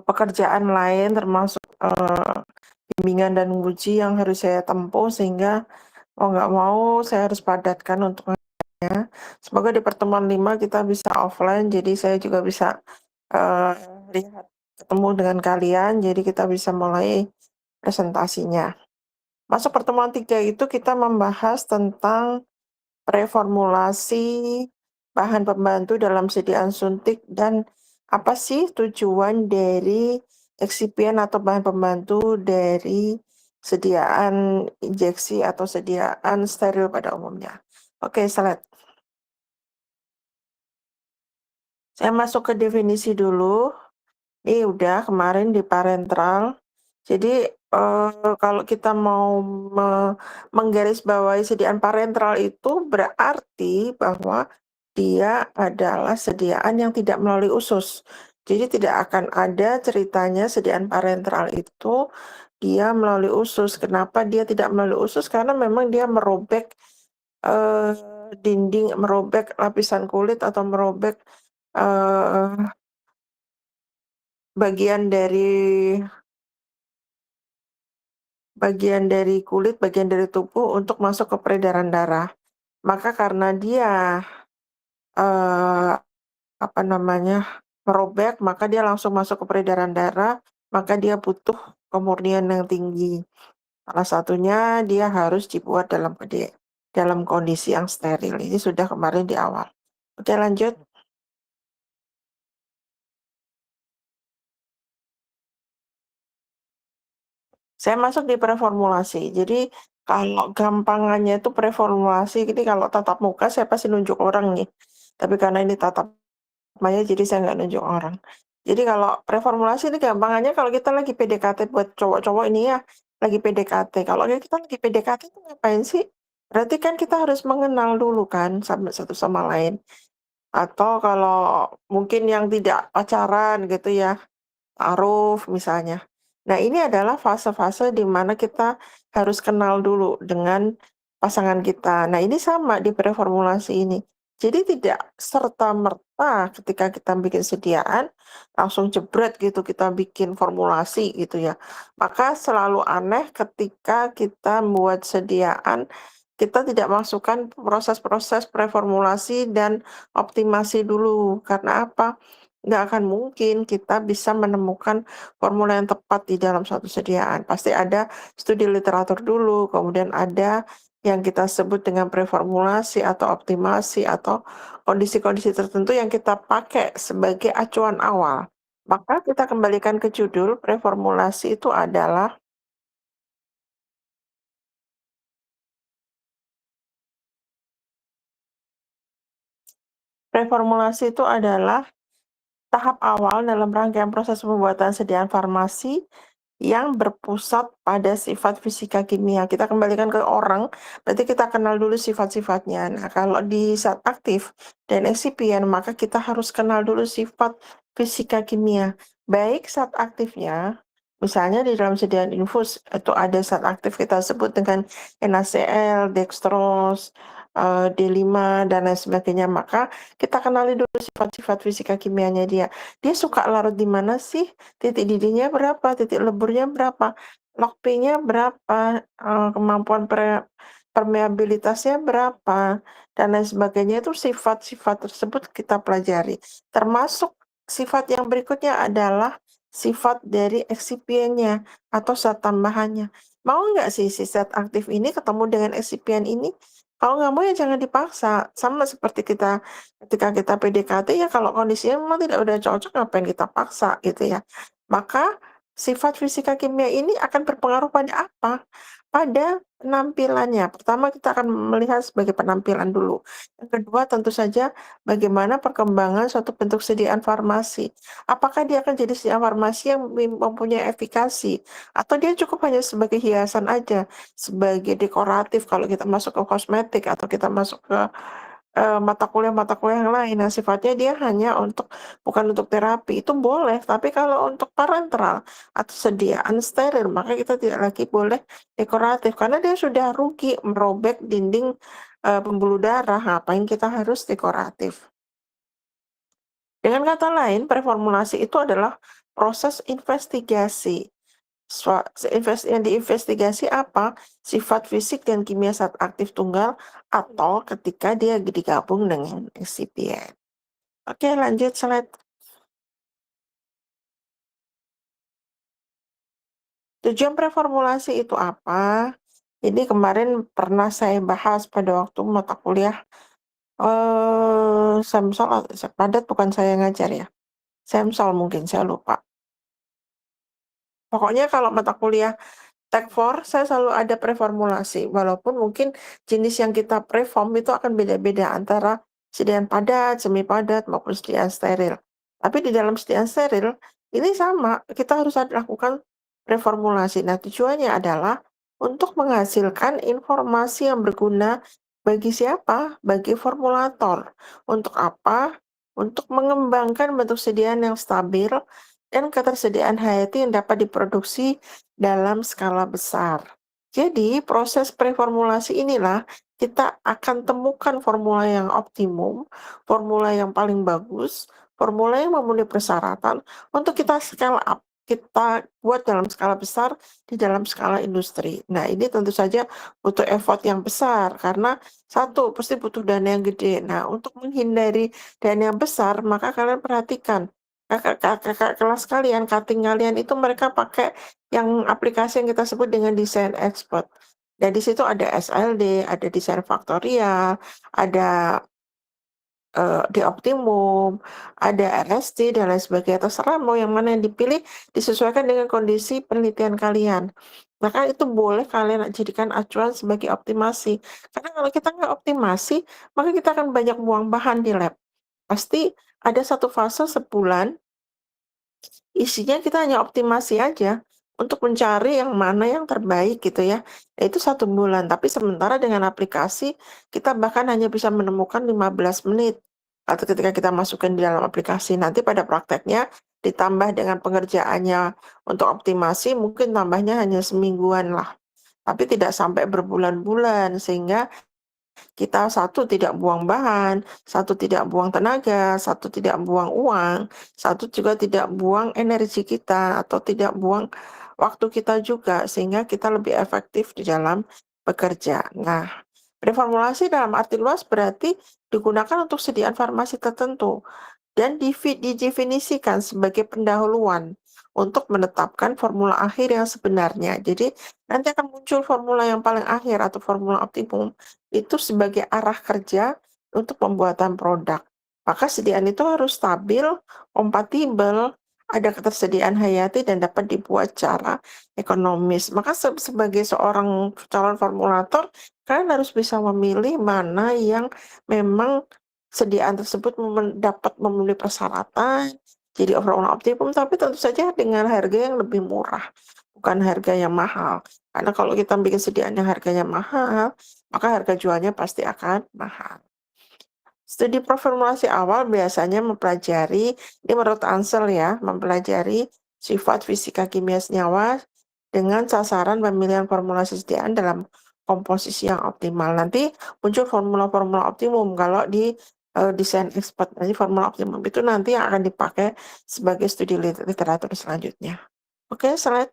pekerjaan lain termasuk, bimbingan dan uji yang harus saya tempuh sehingga mau nggak mau saya harus padatkan untuk semoga di pertemuan 5 kita bisa offline, jadi saya juga bisa, eee, lihat ketemu dengan kalian, jadi kita bisa mulai presentasinya. Masuk pertemuan 3 itu kita membahas tentang reformulasi bahan pembantu dalam sediaan suntik dan apa sih tujuan dari eksipien atau bahan pembantu dari sediaan injeksi atau sediaan steril pada umumnya. Oke, slide. Saya masuk ke definisi dulu. Ini udah kemarin di parentral. Jadi, kalau kita mau menggarisbawahi sediaan parentral itu berarti bahwa dia adalah sediaan yang tidak melalui usus. Jadi tidak akan ada ceritanya sediaan parentral itu dia melalui usus. Kenapa dia tidak melalui usus? Karena memang dia merobek, eee, dinding, merobek lapisan kulit atau merobek, eee, bagian dari kulit, bagian dari tubuh untuk masuk ke peredaran darah. Maka karena dia, eee, apa namanya, merobek, maka dia langsung masuk ke peredaran darah, maka dia butuh kemurnian yang tinggi. Salah satunya dia harus dibuat dalam kondisi yang steril. Ini sudah kemarin di awal. Oke, lanjut. Saya masuk di preformulasi. Jadi kalau gampangannya itu preformulasi, ini kalau tatap muka saya pasti nunjuk orang nih. Tapi karena ini tatap maya jadi saya nggak nunjuk orang. Jadi kalau preformulasi ini gampangannya kalau kita lagi PDKT buat cowok-cowok ini ya, lagi PDKT. Kalau kita lagi PDKT itu ngapain sih? Berarti kan kita harus mengenal dulu kan satu sama lain. Atau kalau mungkin yang tidak pacaran gitu ya, ta'aruf misalnya. Nah, ini adalah fase-fase di mana kita harus kenal dulu dengan pasangan kita. Nah, ini sama di preformulasi ini. Jadi tidak serta-merta ketika kita bikin sediaan, langsung jebret gitu kita bikin formulasi gitu ya. Maka selalu aneh ketika kita membuat sediaan, kita tidak masukkan proses-proses preformulasi dan optimasi dulu. Karena apa? Nggak akan mungkin kita bisa menemukan formula yang tepat di dalam suatu sediaan. Pasti ada studi literatur dulu, kemudian ada yang kita sebut dengan preformulasi atau optimasi atau kondisi-kondisi tertentu yang kita pakai sebagai acuan awal. Maka kita kembalikan ke judul, preformulasi itu adalah tahap awal dalam rangkaian proses pembuatan sediaan farmasi yang berpusat pada sifat fisika kimia. Kita kembalikan ke orang, berarti kita kenal dulu sifat-sifatnya. Nah, kalau di zat aktif dan eksipien, maka kita harus kenal dulu sifat fisika kimia. Baik zat aktifnya, misalnya di dalam sediaan infus, itu ada zat aktif kita sebut dengan NaCl, dextrose, D5, dan lain sebagainya. Maka kita kenali dulu sifat-sifat fisika kimianya dia. Dia suka larut di mana sih? Titik didihnya berapa? Titik leburnya berapa? Log P-nya berapa? Kemampuan permeabilitasnya berapa? Dan lain sebagainya itu sifat-sifat tersebut kita pelajari. Termasuk sifat yang berikutnya adalah sifat dari eksipiennya atau zat tambahannya. Mau nggak sih si zat aktif ini ketemu dengan eksipien ini? Kalau nggak mau ya jangan dipaksa. Sama seperti kita ketika kita PDKT ya kalau kondisinya memang tidak udah cocok ngapain kita paksa gitu ya. Maka sifat fisika kimia ini akan berpengaruh pada apa? Pada penampilannya. Pertama kita akan melihat sebagai penampilan dulu. Yang kedua tentu saja bagaimana perkembangan suatu bentuk sediaan farmasi. Apakah dia akan jadi sediaan farmasi yang mempunyai efikasi atau dia cukup hanya sebagai hiasan aja, sebagai dekoratif kalau kita masuk ke kosmetik atau kita masuk ke mata kuliah yang lain yang sifatnya dia hanya bukan untuk terapi, itu boleh. Tapi kalau untuk parenteral atau sediaan steril, maka kita tidak lagi boleh dekoratif karena dia sudah rugi merobek dinding, pembuluh darah, ngapain kita harus dekoratif. Dengan kata lain, preformulasi itu adalah proses investigasi. Yang diinvestigasi apa? Sifat fisik dan kimia zat aktif tunggal atau ketika dia digabung dengan eksipien. Oke, lanjut slide. Tujuan preformulasi itu apa? Ini kemarin pernah saya bahas pada waktu mata kuliah Samsol atau Padat, bukan saya yang ngajar ya. Samsol mungkin, saya lupa. Pokoknya kalau mata kuliah Tech 4 saya selalu ada preformulasi, walaupun mungkin jenis yang kita preform itu akan beda-beda antara sediaan padat, semi padat, maupun sediaan steril. Tapi di dalam sediaan steril, ini sama, kita harus lakukan preformulasi. Nah, tujuannya adalah untuk menghasilkan informasi yang berguna bagi siapa? Bagi formulator. Untuk apa? Untuk mengembangkan bentuk sediaan yang stabil dan ketersediaan hayati yang dapat diproduksi dalam skala besar. Jadi, proses preformulasi inilah kita akan temukan formula yang optimum, formula yang paling bagus, formula yang memenuhi persyaratan untuk kita scale up, kita buat dalam skala besar di dalam skala industri. Nah, ini tentu saja butuh effort yang besar karena satu, pasti butuh dana yang gede. Nah, untuk menghindari dana yang besar, maka kalian perhatikan kakak kelas kalian, cutting kalian itu mereka pakai yang aplikasi yang kita sebut dengan desain expert. Dan di situ ada SLD, ada desain faktorial, ada di Optimum, ada LSD dan lain sebagainya. Terserah mau yang mana yang dipilih disesuaikan dengan kondisi penelitian kalian. Maka itu boleh kalian jadikan acuan sebagai optimasi. Karena kalau kita nggak optimasi, maka kita akan banyak buang bahan di lab. Pasti ada satu fase sebulan isinya kita hanya optimasi aja untuk mencari yang mana yang terbaik gitu ya. Itu 1 bulan, tapi sementara dengan aplikasi kita bahkan hanya bisa menemukan 15 menit. Atau ketika kita masukkan di dalam aplikasi, nanti pada prakteknya ditambah dengan pengerjaannya untuk optimasi mungkin tambahnya hanya semingguan lah. Tapi tidak sampai berbulan-bulan sehingga kita satu tidak buang bahan, satu tidak buang tenaga, satu tidak buang uang, satu juga tidak buang energi kita atau tidak buang waktu kita juga sehingga kita lebih efektif di dalam bekerja. Nah, reformulasi dalam arti luas berarti digunakan untuk sediaan farmasi tertentu dan didefinisikan sebagai pendahuluan untuk menetapkan formula akhir yang sebenarnya. Jadi nanti akan muncul formula yang paling akhir atau formula optimum itu sebagai arah kerja untuk pembuatan produk. Maka sediaan itu harus stabil, kompatibel, ada ketersediaan hayati dan dapat dibuat secara ekonomis. Maka sebagai seorang calon formulator, kalian harus bisa memilih mana yang memang sediaan tersebut dapat memenuhi persyaratan, jadi overall optimum, tapi tentu saja dengan harga yang lebih murah, bukan harga yang mahal. Karena kalau kita bikin sediaan yang harganya mahal, maka harga jualnya pasti akan mahal. Studi preformulasi awal biasanya mempelajari, ini menurut Ansel ya, mempelajari sifat fisika kimia senyawa dengan sasaran pemilihan formulasi sediaan dalam komposisi yang optimal. Nanti muncul formula-formula optimum kalau di desain expert. Nanti formula optimum itu nanti yang akan dipakai sebagai studi literatur selanjutnya. Oke, slide.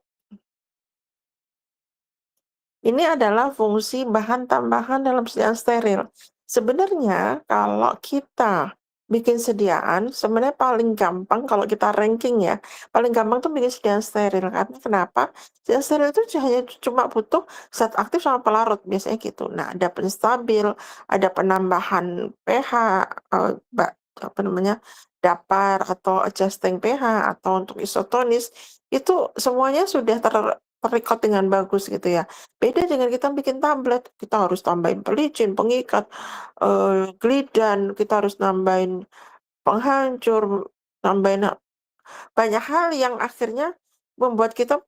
Ini adalah fungsi bahan tambahan dalam sediaan steril. Sebenarnya kalau kita bikin sediaan, sebenarnya paling gampang kalau kita ranking ya, paling gampang tuh bikin sediaan steril. Karena kenapa? Sediaan steril itu hanya cuma butuh zat aktif sama pelarut, biasanya gitu. Nah, ada penstabil, ada penambahan pH, apa namanya, dapar atau adjusting pH atau untuk isotonis, itu semuanya sudah terrecord dengan bagus gitu ya. Beda dengan kita bikin tablet, kita harus tambahin pelicin, pengikat, glidan, kita harus nambahin penghancur, nambahin banyak hal yang akhirnya membuat kita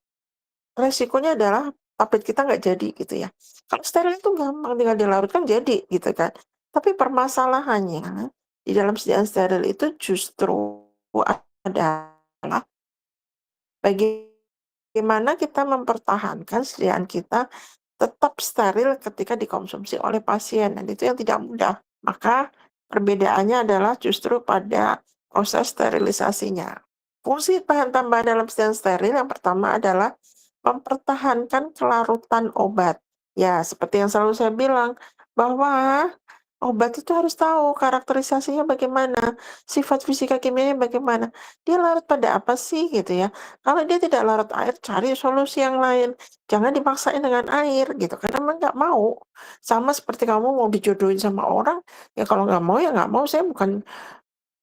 resikonya adalah tablet kita nggak jadi gitu ya. Kalau steril itu gampang tinggal dilarutkan jadi gitu kan. Tapi permasalahannya di dalam sediaan steril itu justru adalah bagaimana kita mempertahankan sediaan kita tetap steril ketika dikonsumsi oleh pasien, dan itu yang tidak mudah. Maka perbedaannya adalah justru pada proses sterilisasinya. Fungsi bahan tambahan dalam sediaan steril yang pertama adalah mempertahankan kelarutan obat. Ya, seperti yang selalu saya bilang, bahwa obat itu harus tahu karakterisasinya bagaimana, sifat fisika kimianya bagaimana. Dia larut pada apa sih gitu ya. Kalau dia tidak larut air, cari solusi yang lain. Jangan dipaksain dengan air gitu, karena memang nggak mau. Sama seperti kamu mau dijodohin sama orang, ya kalau nggak mau ya nggak mau, saya bukan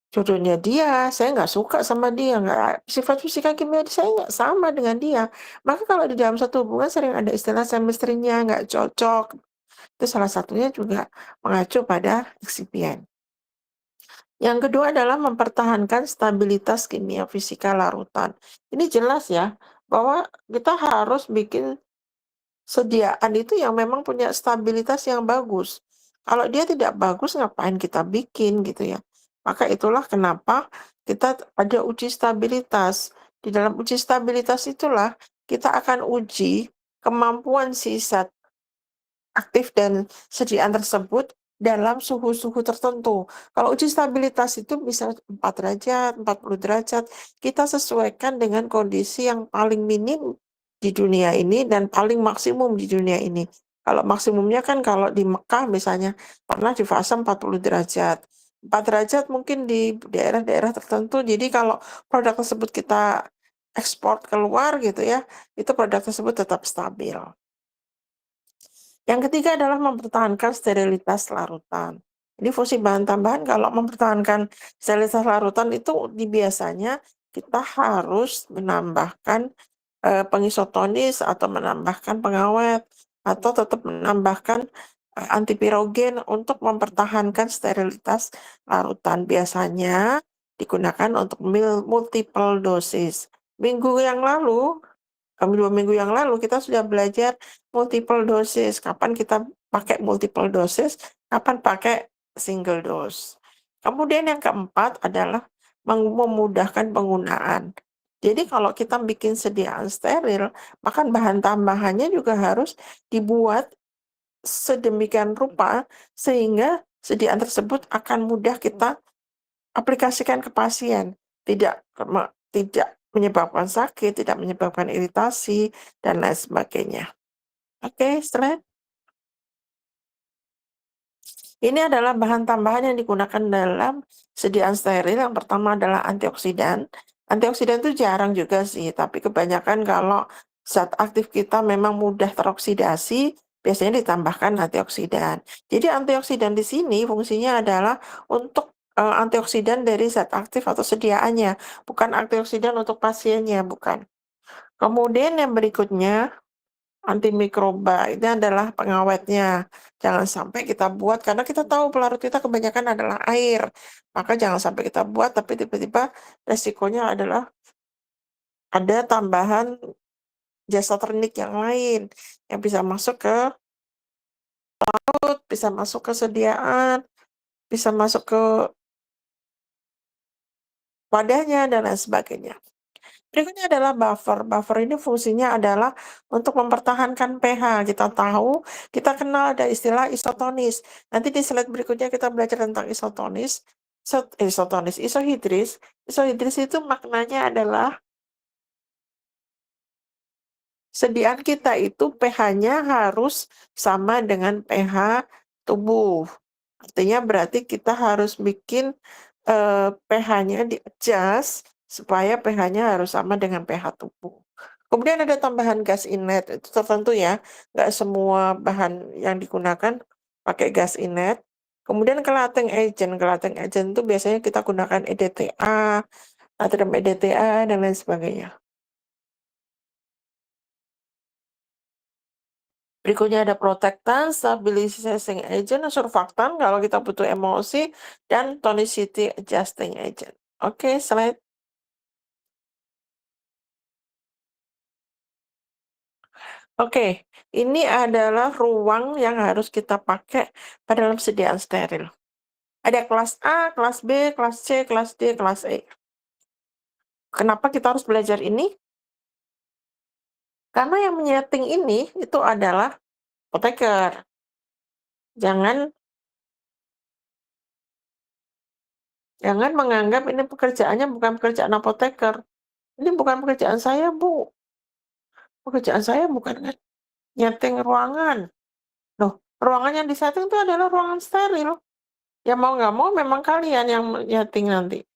jodohnya dia, saya nggak suka sama dia, nggak sifat fisika kimia saya nggak sama dengan dia. Maka kalau di dalam satu hubungan sering ada istilah chemistry-nya nggak cocok, itu salah satunya juga mengacu pada eksipien. Yang kedua adalah mempertahankan stabilitas kimia fisika larutan. Ini jelas ya, bahwa kita harus bikin sediaan itu yang memang punya stabilitas yang bagus. Kalau dia tidak bagus, ngapain kita bikin gitu ya. Maka itulah kenapa kita ada uji stabilitas. Di dalam uji stabilitas itulah kita akan uji kemampuan si zat aktif dan sediaan tersebut dalam suhu-suhu tertentu. Kalau uji stabilitas itu bisa 4 derajat, 40 derajat, kita sesuaikan dengan kondisi yang paling minim di dunia ini dan paling maksimum di dunia ini. Kalau maksimumnya kan kalau di Mekah misalnya pernah di fase 40 derajat. 4 derajat mungkin di daerah-daerah tertentu. Jadi kalau produk tersebut kita ekspor keluar gitu ya, itu produk tersebut tetap stabil. Yang ketiga adalah mempertahankan sterilitas larutan. Ini fungsi bahan tambahan kalau mempertahankan sterilitas larutan itu biasanya kita harus menambahkan pengisotonis atau menambahkan pengawet atau tetap menambahkan antipirogen untuk mempertahankan sterilitas larutan. Biasanya digunakan untuk multiple dosis. Minggu yang lalu 2 minggu yang lalu kita sudah belajar multiple dosis, kapan kita pakai multiple dosis, kapan pakai single dose. Kemudian yang keempat adalah memudahkan penggunaan. Jadi kalau kita bikin sediaan steril, maka bahan tambahannya juga harus dibuat sedemikian rupa sehingga sediaan tersebut akan mudah kita aplikasikan ke pasien, tidak menyebabkan sakit, tidak menyebabkan iritasi, dan lain sebagainya. Oke, setelah ini adalah bahan tambahan yang digunakan dalam sediaan steril. Yang pertama adalah antioksidan. Antioksidan itu jarang juga sih, tapi kebanyakan kalau zat aktif kita memang mudah teroksidasi, biasanya ditambahkan antioksidan. Jadi antioksidan di sini fungsinya adalah untuk antioksidan dari zat aktif atau sediaannya, bukan antioksidan untuk pasiennya, bukan. Kemudian yang berikutnya antimikroba, ini adalah pengawetnya. Jangan sampai kita buat, karena kita tahu pelarut kita kebanyakan adalah air. Maka jangan sampai kita buat, tapi tiba-tiba resikonya adalah ada tambahan jasa ternik yang lain yang bisa masuk ke perut, bisa masuk ke sediaan, bisa masuk ke wadahnya, dan lain sebagainya. Berikutnya adalah buffer. Buffer ini fungsinya adalah untuk mempertahankan pH. Kita tahu, kita kenal ada istilah isotonis. Nanti di slide berikutnya kita belajar tentang isotonis. Isohidris. Isohidris itu maknanya adalah sediaan kita itu pH-nya harus sama dengan pH tubuh. Artinya berarti kita harus bikin pH-nya di-adjust supaya pH-nya harus sama dengan pH tubuh. Kemudian ada tambahan gas inet, itu tertentu ya, nggak semua bahan yang digunakan pakai gas inet. Kemudian cletting agent itu biasanya kita gunakan EDTA, natrium EDTA, dan lain sebagainya. Berikutnya ada protectant, stabilizing agent, surfactant kalau kita butuh emosi, dan tonicity adjusting agent. Oke, slide. Oke, ini adalah ruang yang harus kita pakai pada dalam sediaan steril. Ada kelas A, kelas B, kelas C, kelas D, kelas E. Kenapa kita harus belajar ini? Karena yang menyeting ini itu adalah apoteker. Jangan Jangan menganggap ini pekerjaannya bukan pekerjaan apoteker. Ini bukan pekerjaan saya, Bu. Pekerjaan saya bukan nyeting ruangan. Loh, ruangan yang disetting itu adalah ruangan steril. Ya mau nggak mau memang kalian yang nyeting nanti.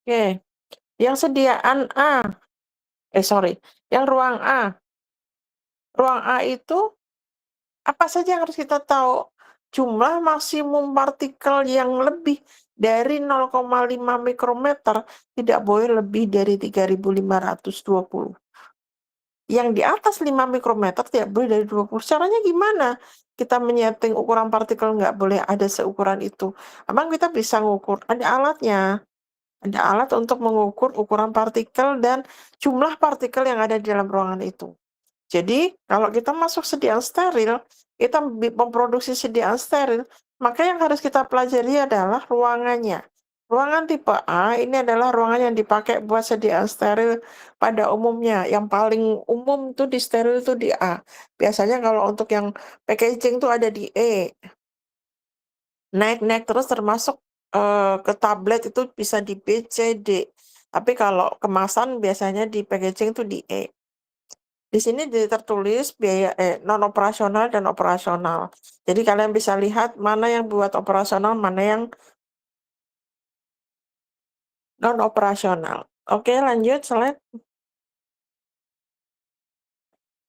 Oke, yang sediaan A, sorry, yang ruang A. Ruang A itu apa saja yang harus kita tahu? Jumlah maksimum partikel yang lebih dari 0,5 mikrometer tidak boleh lebih dari 3.520. Yang di atas 5 mikrometer tidak boleh dari 20. Caranya gimana? Kita menyeting ukuran partikel nggak boleh ada seukuran itu. Emang kita bisa ngukur? Ada alatnya. Ada alat untuk mengukur ukuran partikel dan jumlah partikel yang ada di dalam ruangan itu. Jadi, kalau kita masuk sediaan steril, kita memproduksi sediaan steril, maka yang harus kita pelajari adalah ruangannya. Ruangan tipe A ini adalah ruangan yang dipakai buat sediaan steril pada umumnya. Yang paling umum tuh di steril itu di A. Biasanya kalau untuk yang packaging tuh ada di E. Naik-naik terus termasuk ke tablet itu bisa di B, C, D. Tapi kalau kemasan biasanya di packaging tuh di E. Di sini tertulis biaya non operasional dan operasional. Jadi kalian bisa lihat mana yang buat operasional, mana yang non operasional. Oke, lanjut slide.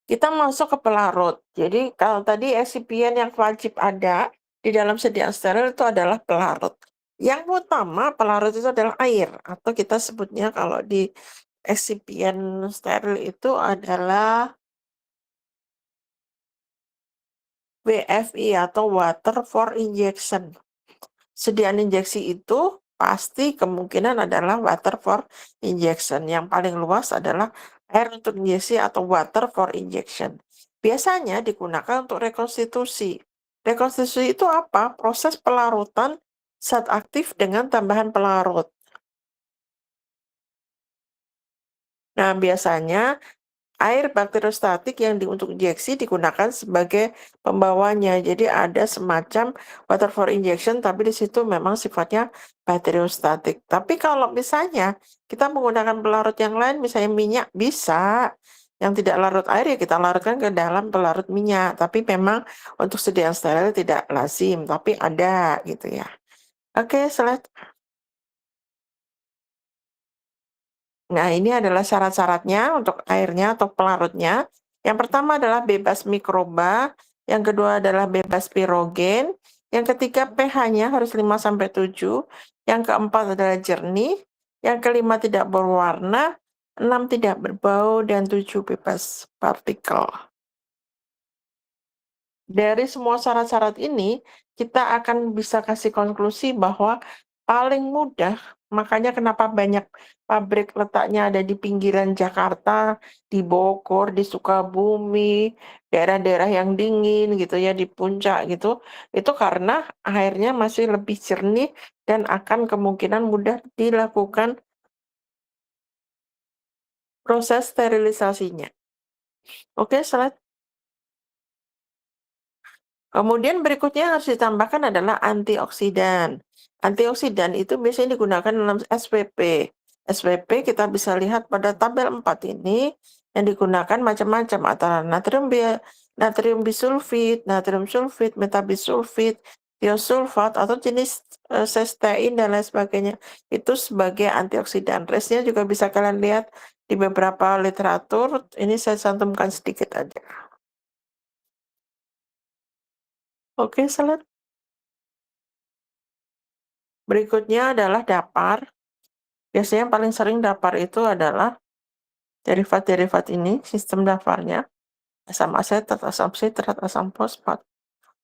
Kita masuk ke pelarut. Jadi kalau tadi eksipien yang wajib ada di dalam sediaan steril itu adalah pelarut. Yang utama pelarut itu adalah air atau kita sebutnya kalau di eksipien steril itu adalah WFI atau water for injection. Sediaan injeksi itu pasti kemungkinan adalah water for injection. Yang paling luas adalah air untuk injeksi atau water for injection. Biasanya digunakan untuk rekonstitusi. Rekonstitusi itu apa? Proses pelarutan zat aktif dengan tambahan pelarut. Nah, biasanya air bakteriostatik yang untuk injeksi digunakan sebagai pembawanya. Jadi ada semacam water for injection, tapi di situ memang sifatnya bakteriostatik. Tapi kalau misalnya kita menggunakan pelarut yang lain, misalnya minyak, bisa. Yang tidak larut air ya kita larutkan ke dalam pelarut minyak. Tapi memang untuk sediaan steril tidak lazim, tapi ada gitu ya. Oke, slide. Nah, ini adalah syarat-syaratnya untuk airnya atau pelarutnya. Yang pertama adalah bebas mikroba, yang kedua adalah bebas pirogen, yang ketiga pH-nya harus 5-7, yang keempat adalah jernih, yang kelima tidak berwarna, 6 tidak berbau, dan 7 bebas partikel. Dari semua syarat-syarat ini, kita akan bisa kasih konklusi bahwa paling mudah, makanya kenapa banyak pabrik letaknya ada di pinggiran Jakarta, di Bogor, di Sukabumi, daerah-daerah yang dingin gitu ya, di puncak gitu, itu karena airnya masih lebih jernih dan akan kemungkinan mudah dilakukan proses sterilisasinya. Oke, slide. Kemudian berikutnya yang harus ditambahkan adalah antioksidan. Antioksidan itu biasanya digunakan dalam SPP. SPP kita bisa lihat pada tabel 4 ini yang digunakan macam-macam antara natrium bisulfit, natrium sulfit, metabisulfit, tiosulfat atau jenis cystein dan lain sebagainya. Itu sebagai antioksidan. Restnya juga bisa kalian lihat di beberapa literatur. Ini saya cantumkan sedikit aja. Oke, slide. Berikutnya adalah dapar. Biasanya yang paling sering dapar itu adalah derivat-derivat ini, sistem daparnya, asam asetat, asam sitrat, asam fosfat.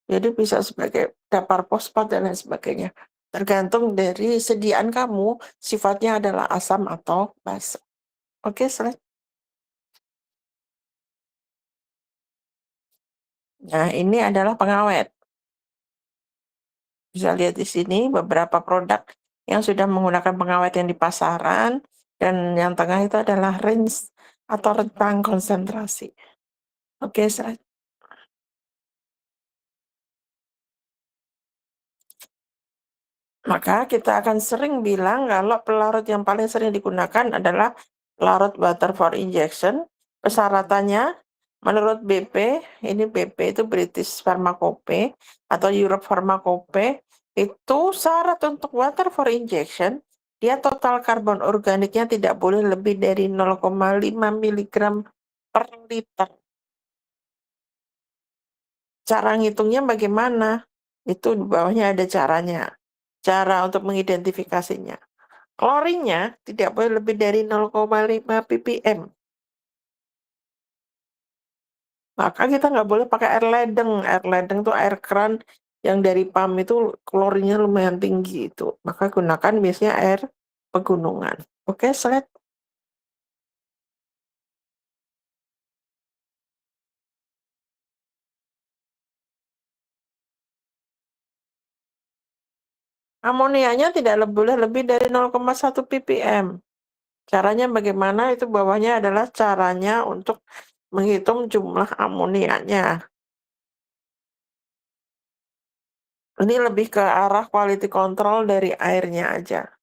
Jadi bisa sebagai dapar fosfat dan lain sebagainya. Tergantung dari sediaan kamu, sifatnya adalah asam atau basa. Oke, slide. Nah, ini adalah pengawet. Bisa lihat di sini beberapa produk yang sudah menggunakan pengawet yang di pasaran, dan yang tengah itu adalah range atau rentang konsentrasi. Oke, maka kita akan sering bilang kalau pelarut yang paling sering digunakan adalah pelarut water for injection. Persyaratannya menurut BP, ini BP itu British Pharmacopoeia atau Europe Pharmacopoeia, itu syarat untuk water for injection, dia total karbon organiknya tidak boleh lebih dari 0,5 miligram per liter. Cara ngitungnya bagaimana? Itu di bawahnya ada caranya. Cara untuk mengidentifikasinya. Klorinnya tidak boleh lebih dari 0,5 ppm. Maka kita nggak boleh pakai air ledeng. Air ledeng itu air keran yang dari pam itu klorinnya lumayan tinggi itu. Maka gunakan biasanya air pegunungan. Oke, slide. Amonianya tidak boleh lebih dari 0,1 ppm. Caranya bagaimana? Itu bawahnya adalah caranya untuk menghitung jumlah amonianya. Ini lebih ke arah quality control dari airnya aja.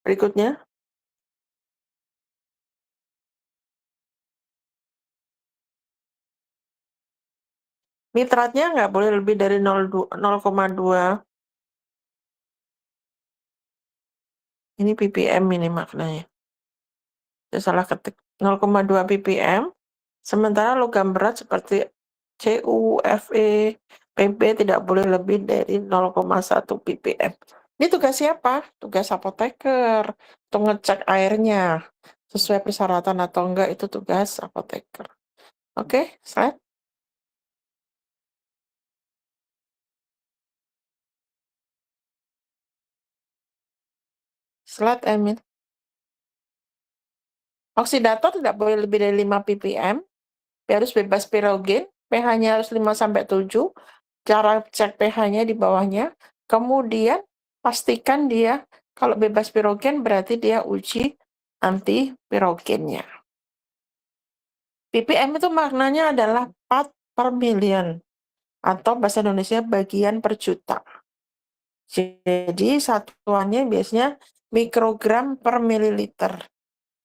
Berikutnya, nitratnya nggak boleh lebih dari 0,2. Ini ppm ini maknanya. Saya salah ketik. 0,2 ppm. Sementara logam berat seperti Cu, Fe, Pb tidak boleh lebih dari 0,1 ppm. Ini tugas siapa? Tugas apoteker. Untuk ngecek airnya. Sesuai persyaratan atau enggak, itu tugas apoteker. Oke, slide. Slide, Emil. Oksidator tidak boleh lebih dari 5 ppm. Dia harus bebas pirogen. pH-nya harus 5-7. Cara cek pH-nya di bawahnya. Kemudian pastikan dia kalau bebas pirogen berarti dia uji anti pirogennya. ppm itu maknanya adalah part per million atau bahasa Indonesia bagian per juta. Jadi satuannya biasanya mikrogram per mililiter.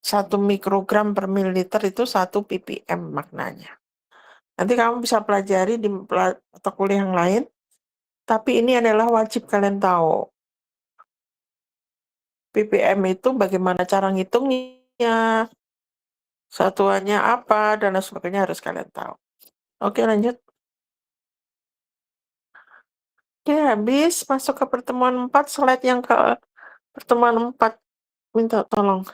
1 mikrogram per mililiter itu 1 ppm maknanya. Nanti kamu bisa pelajari di mata kuliah yang lain, tapi ini adalah wajib kalian tahu. ppm itu bagaimana cara ngitungnya, satuannya apa, dan lain sebagainya harus kalian tahu. Oke, lanjut. Oke, habis masuk ke pertemuan 4, slide yang ke pertemuan 4. Minta tolong.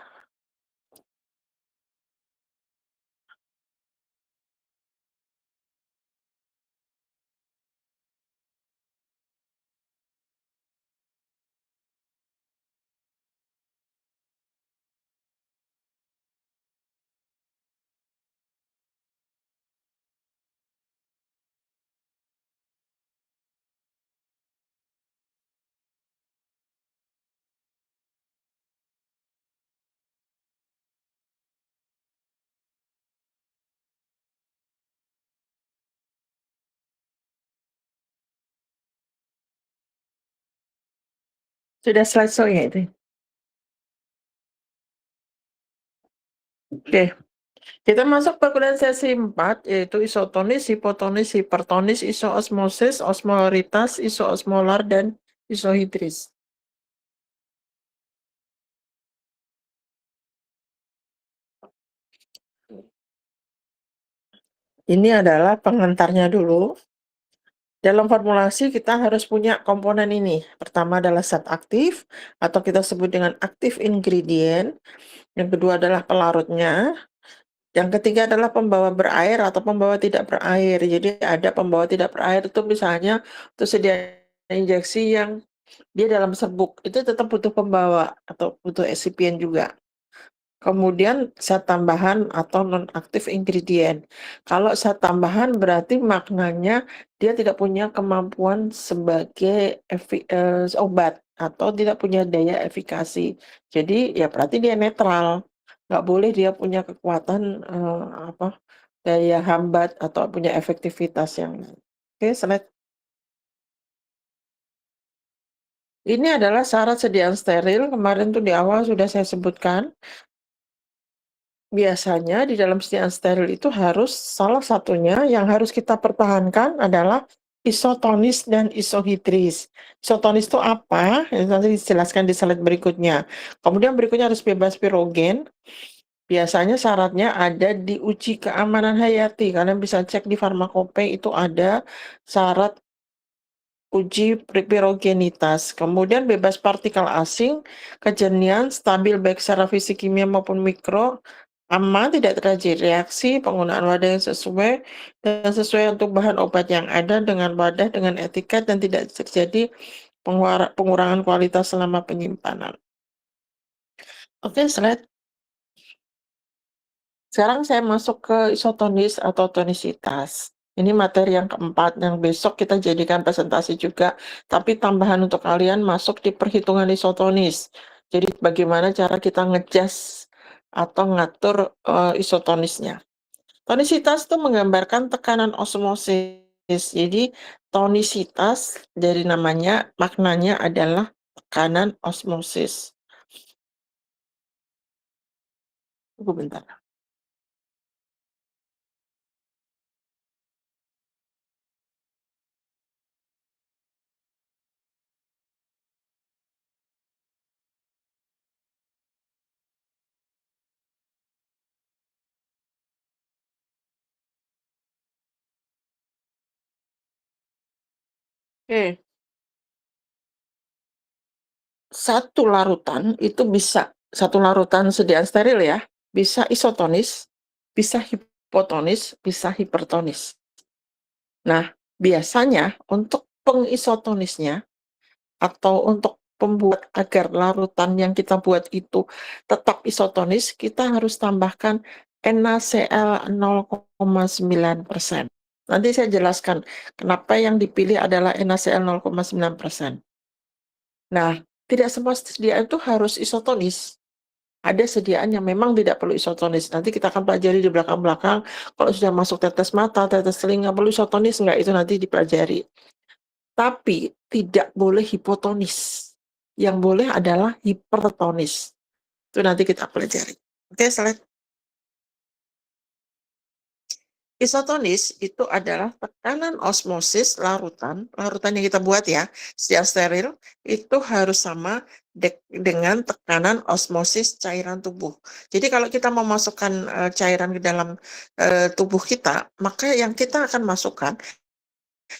Sudah selesai ya itu? Oke. Kita masuk perkuliahan sesi 4, yaitu isotonis, hipotonis, hipertonis, isoosmosis, osmolaritas, isoosmolar, dan isohidris. Ini adalah pengantarnya dulu. Dalam formulasi kita harus punya komponen ini. Pertama adalah zat aktif, atau kita sebut dengan active ingredient. Yang kedua adalah pelarutnya. Yang ketiga adalah pembawa berair atau pembawa tidak berair. Jadi ada pembawa tidak berair itu misalnya untuk sedia injeksi yang dia dalam serbuk, itu tetap butuh pembawa atau butuh excipient juga. kemudian zat tambahan atau non-aktif ingredient. Kalau zat tambahan berarti maknanya dia tidak punya kemampuan sebagai obat atau tidak punya daya efikasi. Jadi ya berarti dia netral. Nggak boleh dia punya kekuatan daya hambat atau punya efektivitas yang lain. Oke, slide. Ini adalah syarat sediaan steril. Kemarin tuh di awal sudah saya sebutkan. Biasanya di dalam sediaan steril itu harus salah satunya yang harus kita pertahankan adalah isotonis dan isohidris. Isotonis itu apa? Nanti dijelaskan di slide berikutnya. Kemudian berikutnya harus bebas pirogen. Biasanya syaratnya ada di uji keamanan hayati. Kalian bisa cek di Farmakope itu ada syarat uji pirogenitas. Kemudian bebas partikel asing, kejernihan, stabil baik secara fisik, kimia maupun mikro, aman, tidak terjadi reaksi, penggunaan wadah yang sesuai, dan sesuai untuk bahan obat yang ada dengan wadah, dengan etiket, dan tidak terjadi pengurangan kualitas selama penyimpanan. Oke, slide. Sekarang saya masuk ke isotonis atau tonisitas. Ini materi yang keempat, yang besok kita jadikan presentasi juga, tapi tambahan untuk kalian masuk di perhitungan isotonis. Jadi bagaimana cara kita ngejas atau ngatur isotonisnya. Tonisitas itu menggambarkan tekanan osmosis. Jadi tonisitas dari namanya, maknanya adalah tekanan osmosis. Tunggu bentar. Oke. Satu larutan sediaan steril ya, bisa isotonis, bisa hipotonis, bisa hipertonis. Nah, biasanya untuk pengisotonisnya atau untuk pembuat agar larutan yang kita buat itu tetap isotonis, kita harus tambahkan NaCl 0,9%. Nanti saya jelaskan kenapa yang dipilih adalah NaCl 0,9%. Nah, tidak semua sediaan itu harus isotonis. Ada sediaan yang memang tidak perlu isotonis. Nanti kita akan pelajari di belakang-belakang, kalau sudah masuk tetes mata, tetes telinga, perlu isotonis enggak, itu nanti dipelajari. Tapi tidak boleh hipotonis. Yang boleh adalah hipertonis. Itu nanti kita pelajari. Oke, slide. Isotonis itu adalah tekanan osmosis larutan yang kita buat ya, secara steril, itu harus sama dengan tekanan osmosis cairan tubuh. Jadi kalau kita memasukkan cairan ke dalam tubuh kita, maka yang kita akan masukkan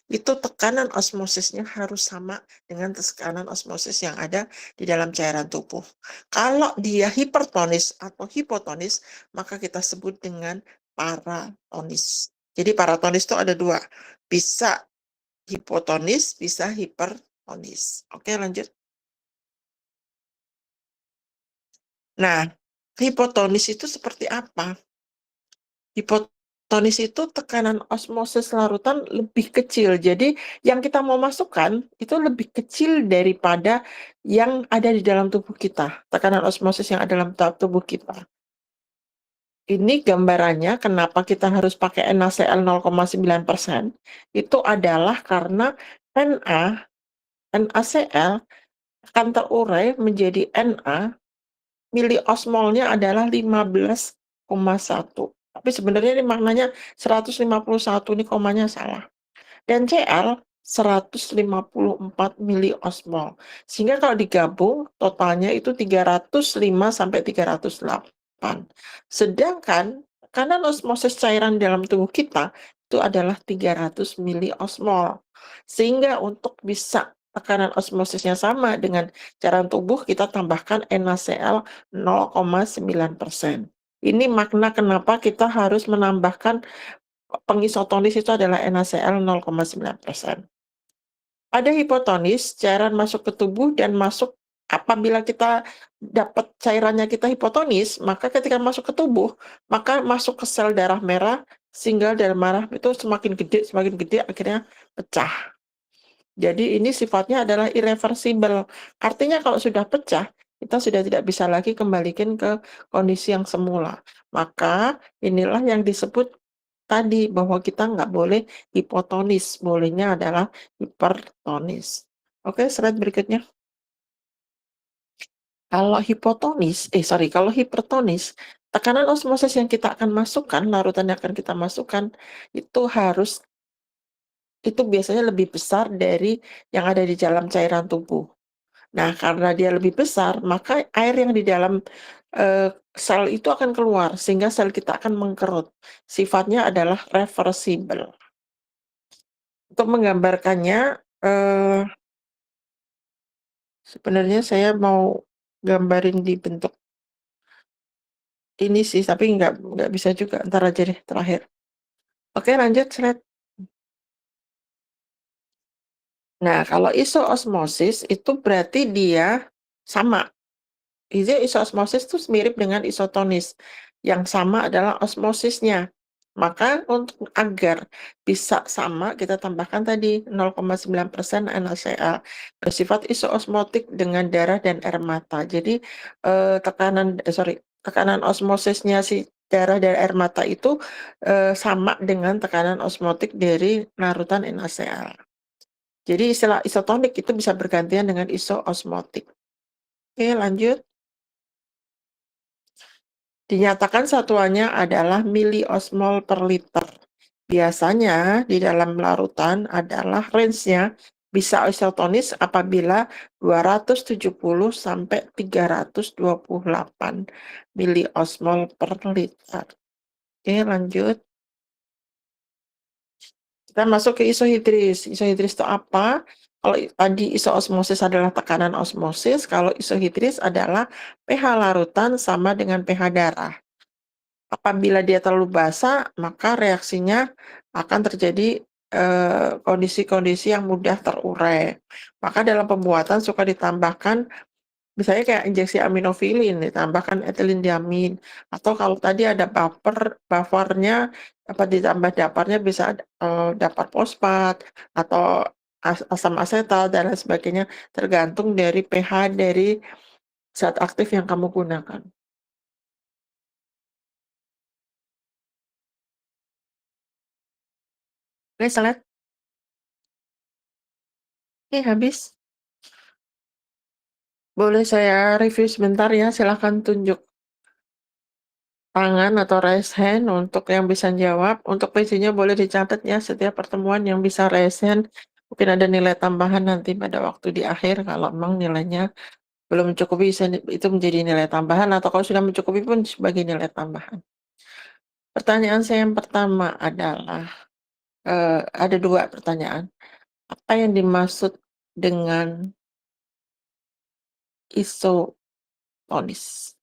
itu tekanan osmosisnya harus sama dengan tekanan osmosis yang ada di dalam cairan tubuh. Kalau dia hipertonis atau hipotonis, maka kita sebut dengan paratonis. Jadi paratonis itu ada dua, bisa hipotonis, bisa hipertonis. Oke, lanjut. Nah, hipotonis itu seperti apa? Hipotonis itu tekanan osmosis larutan lebih kecil. Jadi yang kita mau masukkan itu lebih kecil daripada yang ada di dalam tubuh kita. Tekanan osmosis yang ada dalam tubuh kita. Ini gambarannya kenapa kita harus pakai NaCl 0,9%. Itu adalah karena NaCl akan terurai menjadi Na, miliosmolnya adalah 15,1. Tapi sebenarnya ini maknanya 151, ini komanya salah. Dan Cl 154 miliosmol. Sehingga kalau digabung totalnya itu 305 sampai 308. Sedangkan tekanan osmosis cairan dalam tubuh kita itu adalah 300 miliosmol. Sehingga untuk bisa tekanan osmosisnya sama dengan cairan tubuh, kita tambahkan NaCl 0,9%. Ini makna kenapa kita harus menambahkan pengisotonis itu adalah NaCl 0,9%. Pada hipotonis, cairan masuk ke tubuh dan masuk apabila kita dapat cairannya kita hipotonis, maka ketika masuk ke tubuh, maka masuk ke sel darah merah, sehingga darah merah itu semakin gede, akhirnya pecah. Jadi ini sifatnya adalah irreversible. Artinya kalau sudah pecah, kita sudah tidak bisa lagi kembalikan ke kondisi yang semula. Maka inilah yang disebut tadi, bahwa kita nggak boleh hipotonis, bolehnya adalah hipertonis. Oke, slide berikutnya. Kalau hipertonis, tekanan osmosis yang kita akan masukkan, larutan yang akan kita masukkan, itu biasanya lebih besar dari yang ada di dalam cairan tubuh. Nah, karena dia lebih besar, maka air yang di dalam sel itu akan keluar, sehingga sel kita akan mengkerut. Sifatnya adalah reversible. Untuk menggambarkannya, sebenarnya saya mau gambarin di bentuk ini sih, tapi nggak bisa juga. Ntar aja deh terakhir. Oke, lanjut slide. Nah, kalau isoosmosis itu berarti dia sama. Isoosmosis itu mirip dengan isotonis. Yang sama adalah osmosisnya. Maka agar bisa sama, kita tambahkan tadi 0,9% NaCl bersifat isoosmotik dengan darah dan air mata. Jadi tekanan osmosisnya si darah dan air mata itu sama dengan tekanan osmotik dari larutan NaCl. Jadi istilah isotonik itu bisa bergantian dengan isoosmotik. Oke, lanjut. Dinyatakan satuannya adalah miliosmol per liter. Biasanya di dalam larutan adalah range-nya bisa isotonis apabila 270 sampai 328 miliosmol per liter. Oke, lanjut. Kita masuk ke isohidris. Isohidris itu apa? Kalau tadi isoosmosis adalah tekanan osmosis, kalau isohidris adalah pH larutan sama dengan pH darah. Apabila dia terlalu basah, maka reaksinya akan terjadi kondisi-kondisi yang mudah terurai. Maka dalam pembuatan suka ditambahkan, misalnya kayak injeksi aminofilin, ditambahkan etilendiamin, atau kalau tadi ada buffernya, apa ditambah daparnya bisa dapar fosfat atau asam asetat dan lain sebagainya, tergantung dari pH dari zat aktif yang kamu gunakan. Oke, slide. Oke, habis. Boleh saya review sebentar ya, silahkan tunjuk tangan atau raise hand untuk yang bisa jawab. Untuk PC-nya boleh dicatat ya, setiap pertemuan yang bisa raise hand, mungkin ada nilai tambahan nanti pada waktu di akhir, kalau memang nilainya belum mencukupi, itu menjadi nilai tambahan, atau kalau sudah mencukupi pun sebagai nilai tambahan. Pertanyaan saya yang pertama adalah, ada dua pertanyaan. Apa yang dimaksud dengan isotonis?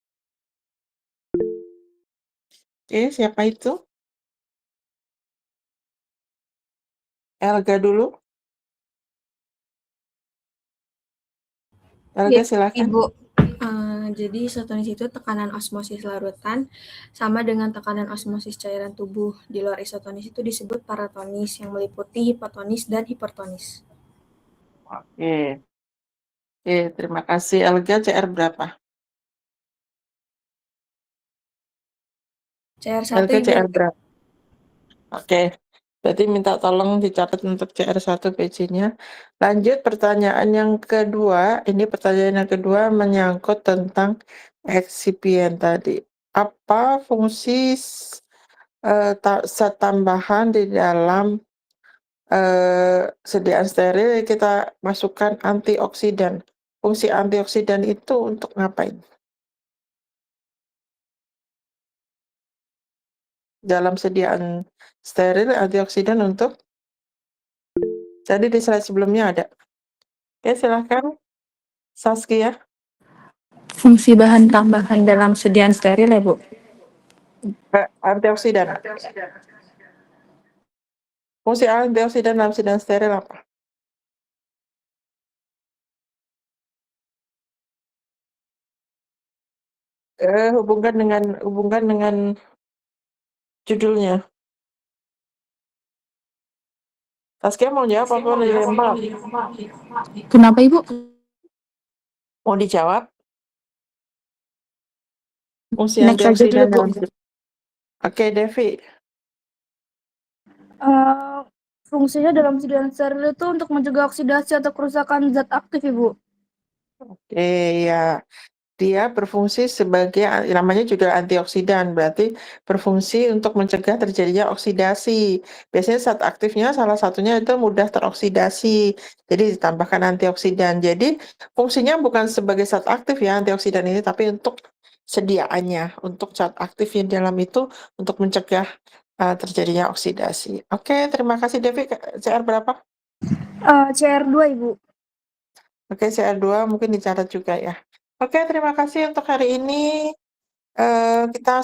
Oke, siapa itu? Elga dulu. Ya, Elga, silakan. Ibu. Jadi isotonis itu tekanan osmosis larutan sama dengan tekanan osmosis cairan tubuh. Di luar isotonis itu disebut paratonis yang meliputi hipotonis dan hipertonis. Oke. Oke, terima kasih. Elga, CR berapa? CR1 Elga, Ibu. CR berapa? Oke, berarti minta tolong dicatat untuk CR1 PC-nya. Lanjut pertanyaan yang kedua. Ini pertanyaan yang kedua menyangkut tentang eksipien tadi. Apa fungsi zat tambahan di dalam sediaan steril yang kita masukkan antioksidan? Fungsi antioksidan itu untuk ngapain? Dalam sediaan steril antioksidan untuk, jadi di slide sebelumnya ada. Oke, silahkan Saskia. Fungsi bahan tambahan dalam sediaan steril ya, Bu? Antioksidan. Fungsi antioksidan dalam sediaan steril apa? hubungkan dengan judulnya. Saskia mau jawab apa mau dilempar? Kenapa Ibu? Mau dijawab? Fungsi Next aja antioksidan dulu, Bu. dalam Oke, Devi. Fungsinya dalam sidang steril itu untuk mencegah oksidasi atau kerusakan zat aktif, Ibu. Oke, ya. Dia berfungsi sebagai, namanya juga antioksidan, berarti berfungsi untuk mencegah terjadinya oksidasi. Biasanya zat aktifnya salah satunya itu mudah teroksidasi, jadi ditambahkan antioksidan. Jadi fungsinya bukan sebagai zat aktif ya antioksidan ini, tapi untuk sediaannya, untuk zat aktifnya dalam itu untuk mencegah terjadinya oksidasi. Oke, terima kasih Devi. CR berapa? CR2, Ibu. Oke, CR2 mungkin dicatat juga ya. Oke, terima kasih untuk hari ini. Kita